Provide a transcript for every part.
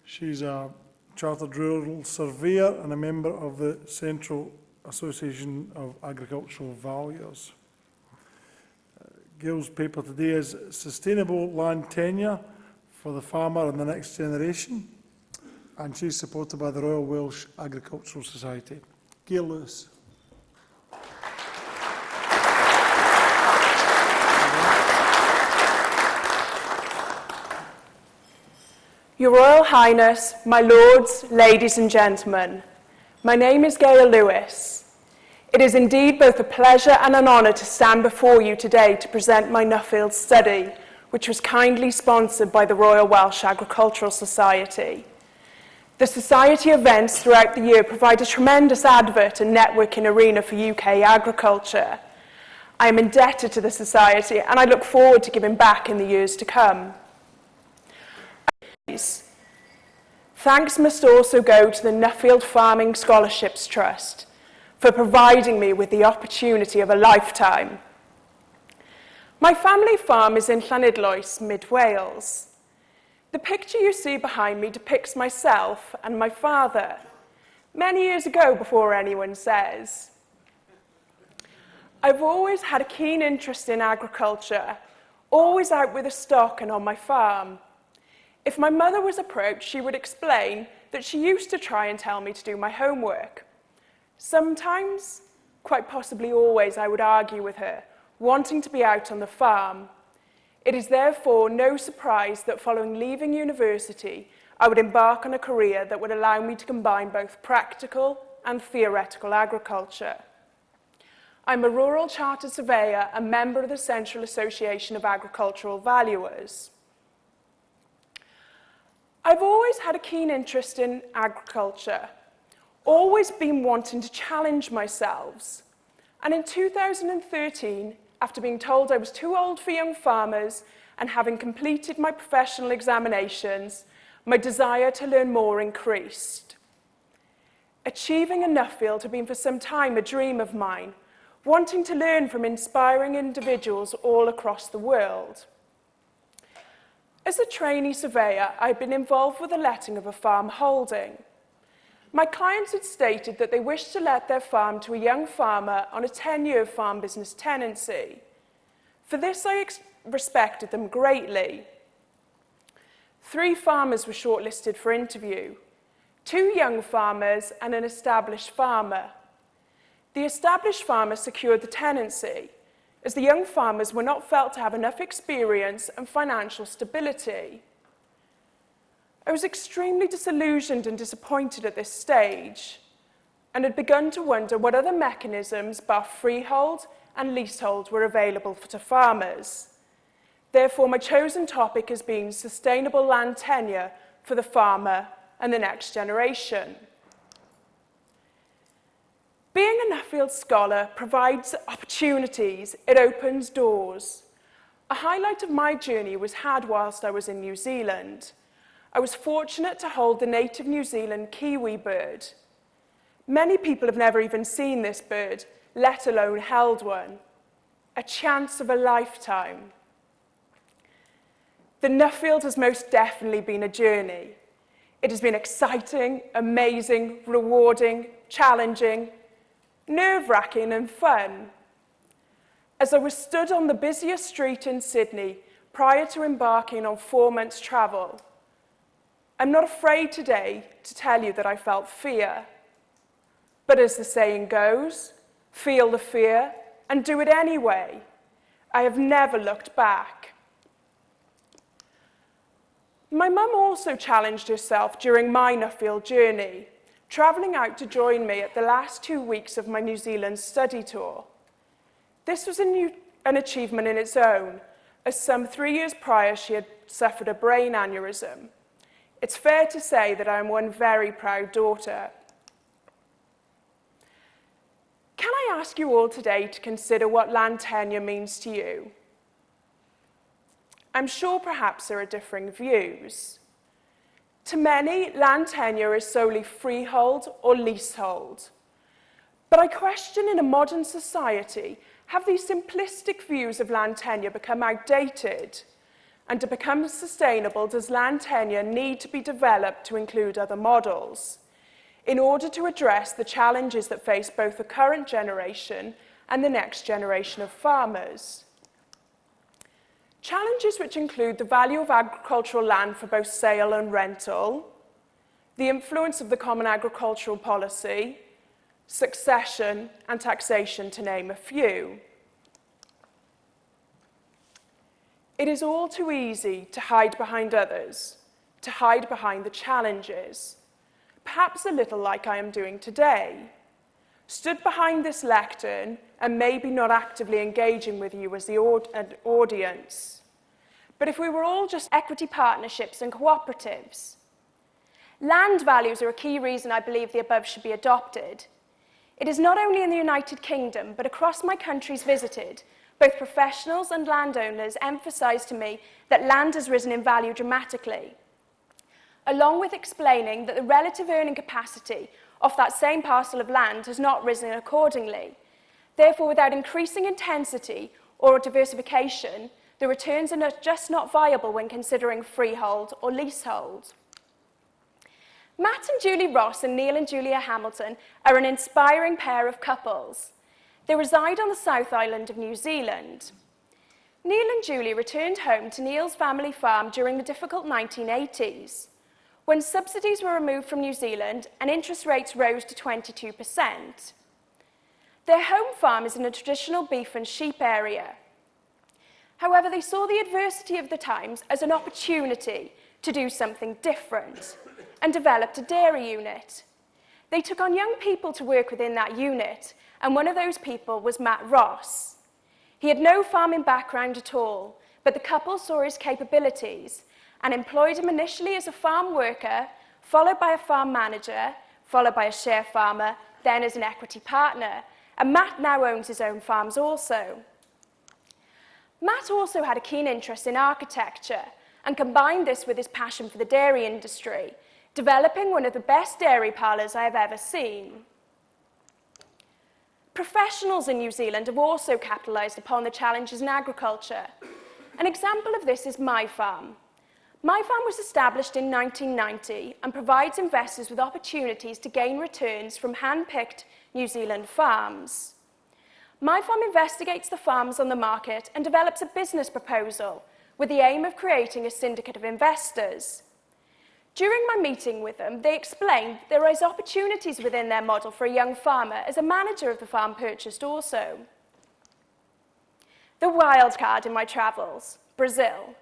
She's a Chartered Rural Surveyor and a member of the Central Association of Agricultural Valuers. Gail's paper today is Sustainable Land Tenure for the Farmer and the Next Generation, and she's supported by the Royal Welsh Agricultural Society. Gail Lewis. Your Royal Highness, my lords, ladies and gentlemen, my name is Gail Lewis. It is indeed both a pleasure and an honour to stand before you today to present my Nuffield study, which was kindly sponsored by the Royal Welsh Agricultural Society. The Society events throughout the year provide a tremendous advert and networking arena for UK agriculture. I am indebted to the Society and I look forward to giving back in the years to come. Thanks must also go to the Nuffield Farming Scholarships Trust for providing me with the opportunity of a lifetime. My family farm is in Llanidloes, mid Wales. The picture you see behind me depicts myself and my father, many years ago before anyone says. I've always had a keen interest in agriculture, always out with the stock and on my farm. If my mother was approached, she would explain that she used to try and tell me to do my homework. Sometimes, quite possibly always, I would argue with her, wanting to be out on the farm. It is therefore no surprise that following leaving university, I would embark on a career that would allow me to combine both practical and theoretical agriculture. I'm a rural chartered surveyor and member of the Central Association of Agricultural Valuers. I've always had a keen interest in agriculture, always been wanting to challenge myself. And in 2013, after being told I was too old for young farmers and having completed my professional examinations, my desire to learn more increased. Achieving a Nuffield had been for some time a dream of mine, wanting to learn from inspiring individuals all across the world. As a trainee surveyor, I'd been involved with the letting of a farm holding. My clients had stated that they wished to let their farm to a young farmer on a 10-year farm business tenancy. For this, I respected them greatly. 3 farmers were shortlisted for interview, 2 young farmers and an established farmer. The established farmer secured the tenancy, as the young farmers were not felt to have enough experience and financial stability. I was extremely disillusioned and disappointed at this stage, and had begun to wonder what other mechanisms, bar freehold and leasehold, were available to farmers. Therefore, my chosen topic has been sustainable land tenure for the farmer and the next generation. Being a Nuffield scholar provides opportunities, it opens doors. A highlight of my journey was had whilst I was in New Zealand. I was fortunate to hold the native New Zealand kiwi bird. Many people have never even seen this bird, let alone held one. A chance of a lifetime. The Nuffield has most definitely been a journey. It has been exciting, amazing, rewarding, challenging, nerve-wracking and fun. As I was stood on the busiest street in Sydney prior to embarking on 4 months' travel, I'm not afraid today to tell you that I felt fear. But as the saying goes, feel the fear and do it anyway. I have never looked back. My mum also challenged herself during my Nuffield journey, travelling out to join me at the last 2 weeks of my New Zealand study tour. This was an achievement in its own, as some 3 years prior she had suffered a brain aneurysm. It's fair to say that I am one very proud daughter. Can I ask you all today to consider what land tenure means to you? I'm sure perhaps there are differing views. To many, land tenure is solely freehold or leasehold. But I question, in a modern society, have these simplistic views of land tenure become outdated? And to become sustainable, does land tenure need to be developed to include other models in order to address the challenges that face both the current generation and the next generation of farmers? Challenges which include the value of agricultural land for both sale and rental, the influence of the Common Agricultural Policy, succession and taxation, to name a few. It is all too easy to hide behind others, to hide behind the challenges, perhaps a little like I am doing today, stood behind this lectern and maybe not actively engaging with you as the audience. But if we were all just equity partnerships and cooperatives, land values are a key reason I believe the above should be adopted. It is not only in the United Kingdom, but across my countries visited, both professionals and landowners emphasise to me that land has risen in value dramatically, along with explaining that the relative earning capacity of that same parcel of land has not risen accordingly. Therefore, without increasing intensity or diversification, the returns are just not viable when considering freehold or leasehold. Matt and Julie Ross and Neil and Julia Hamilton are an inspiring pair of couples. They reside on the South Island of New Zealand. Neil and Julie returned home to Neil's family farm during the difficult 1980s, when subsidies were removed from New Zealand and interest rates rose to 22%. Their home farm is in a traditional beef and sheep area. However, they saw the adversity of the times as an opportunity to do something different and developed a dairy unit. They took on young people to work within that unit, and one of those people was Matt Ross. He had no farming background at all, but the couple saw his capabilities and employed him initially as a farm worker, followed by a farm manager, followed by a share farmer, then as an equity partner. And Matt now owns his own farms also. Matt also had a keen interest in architecture and combined this with his passion for the dairy industry, developing one of the best dairy parlours I have ever seen. Professionals in New Zealand have also capitalised upon the challenges in agriculture. An example of this is My Farm. My Farm was established in 1990 and provides investors with opportunities to gain returns from hand-picked New Zealand farms. My Farm investigates the farms on the market and develops a business proposal with the aim of creating a syndicate of investors. During my meeting with them, they explained there is opportunities within their model for a young farmer as a manager of the farm purchased also. The wild card in my travels, Brazil,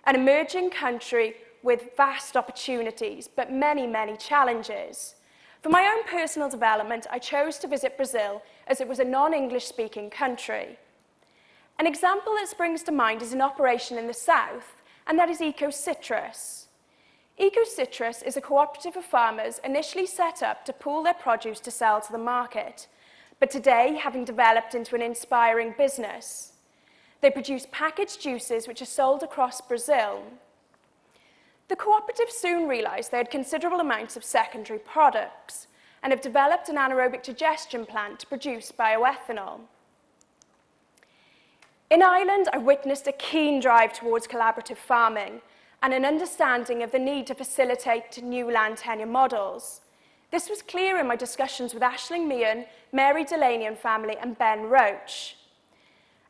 an emerging country with vast opportunities, but many, many challenges. For my own personal development, I chose to visit Brazil as it was a non-English speaking country. An example that springs to mind is an operation in the south, and that is Eco Citrus. Eco Citrus is a cooperative of farmers initially set up to pool their produce to sell to the market, but today having developed into an inspiring business. They produce packaged juices which are sold across Brazil. The cooperative soon realised they had considerable amounts of secondary products and have developed an anaerobic digestion plant to produce bioethanol. In Ireland, I witnessed a keen drive towards collaborative farming and an understanding of the need to facilitate new land tenure models. This was clear in my discussions with Aisling Meehan, Mary Delaney and family, and Ben Roach.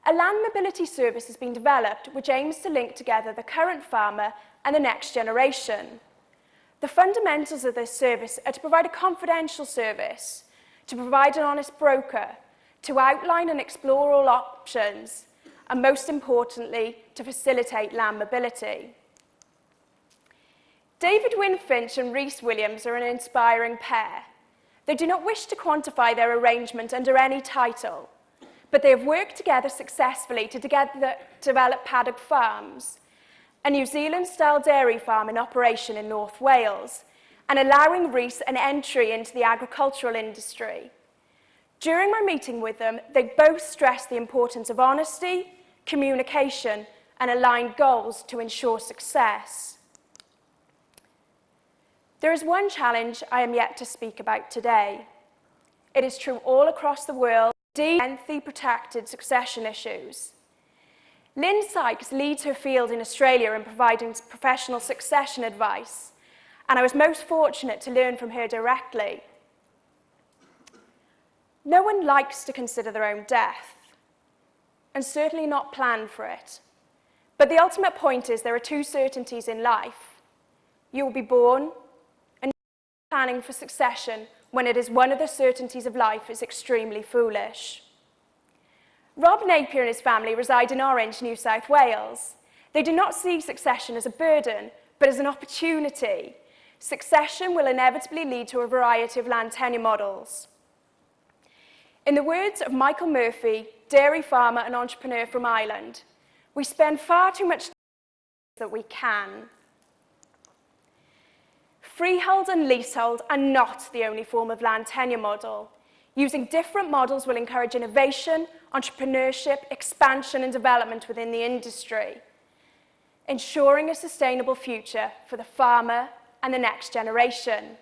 A land mobility service has been developed which aims to link together the current farmer and the next generation. The fundamentals of this service are to provide a confidential service, to provide an honest broker, to outline and explore all options, and most importantly, to facilitate land mobility. David Wynne Finch and Rhys Williams are an inspiring pair. They do not wish to quantify their arrangement under any title, but they have worked together successfully to develop Paddock Farms, a New Zealand-style dairy farm in operation in North Wales, and allowing Rhys an entry into the agricultural industry. During my meeting with them, they both stressed the importance of honesty, communication, and aligned goals to ensure success. There is one challenge I am yet to speak about today. It is true all across the world, indeed, lengthy protected succession issues. Lynn Sykes leads her field in Australia in providing professional succession advice, and I was most fortunate to learn from her directly. No one likes to consider their own death, and certainly not plan for it. But the ultimate point is there are two certainties in life. You will be born, and planning for succession when it is one of the certainties of life is extremely foolish. Rob Napier and his family reside in Orange, New South Wales. They do not see succession as a burden, but as an opportunity. Succession will inevitably lead to a variety of land tenure models. In the words of Michael Murphy, dairy farmer and entrepreneur from Ireland, we spend far too much time that we can. Freehold and leasehold are not the only form of land tenure model. Using different models will encourage innovation, entrepreneurship, expansion and development within the industry, ensuring a sustainable future for the farmer and the next generation.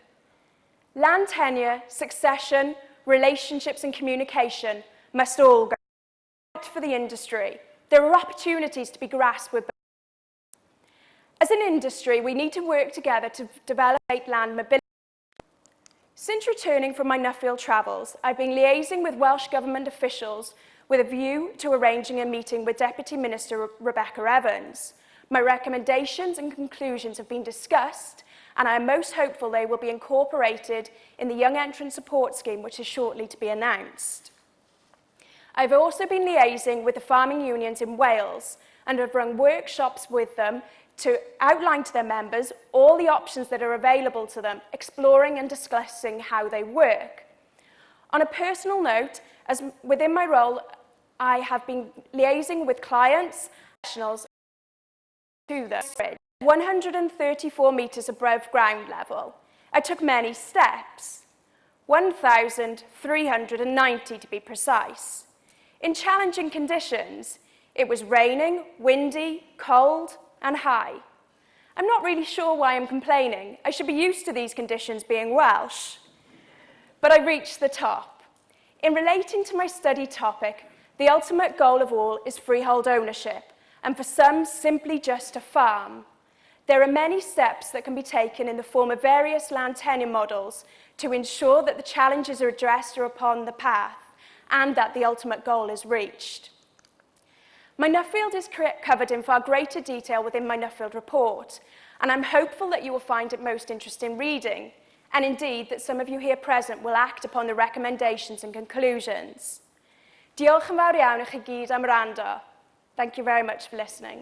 Land tenure, succession, relationships and communication must all go for the industry. There are opportunities to be grasped with. As an industry, we need to work together to develop land mobility. Since returning from my Nuffield travels, I've been liaising with Welsh Government officials with a view to arranging a meeting with Deputy Minister Rebecca Evans. My recommendations and conclusions have been discussed, and I am most hopeful they will be incorporated in the Young Entrant Support Scheme, which is shortly to be announced. I've also been liaising with the farming unions in Wales and have run workshops with them to outline to their members all the options that are available to them, exploring and discussing how they work. On a personal note, as within my role, I have been liaising with clients, professionals, to the 134 metres above ground level. I took many steps, 1,390 to be precise. In challenging conditions, it was raining, windy, cold, and high. I'm not really sure why I'm complaining. I should be used to these conditions being Welsh. But I reached the top. In relating to my study topic, the ultimate goal of all is freehold ownership, and for some, simply just to farm. There are many steps that can be taken in the form of various land tenure models to ensure that the challenges are addressed or upon the path, and that the ultimate goal is reached. My Nuffield is covered in far greater detail within my Nuffield report, and I'm hopeful that you will find it most interesting reading, and indeed that some of you here present will act upon the recommendations and conclusions. Diolch yn fawr iawn i chi gyd am wrando. Thank you very much for listening.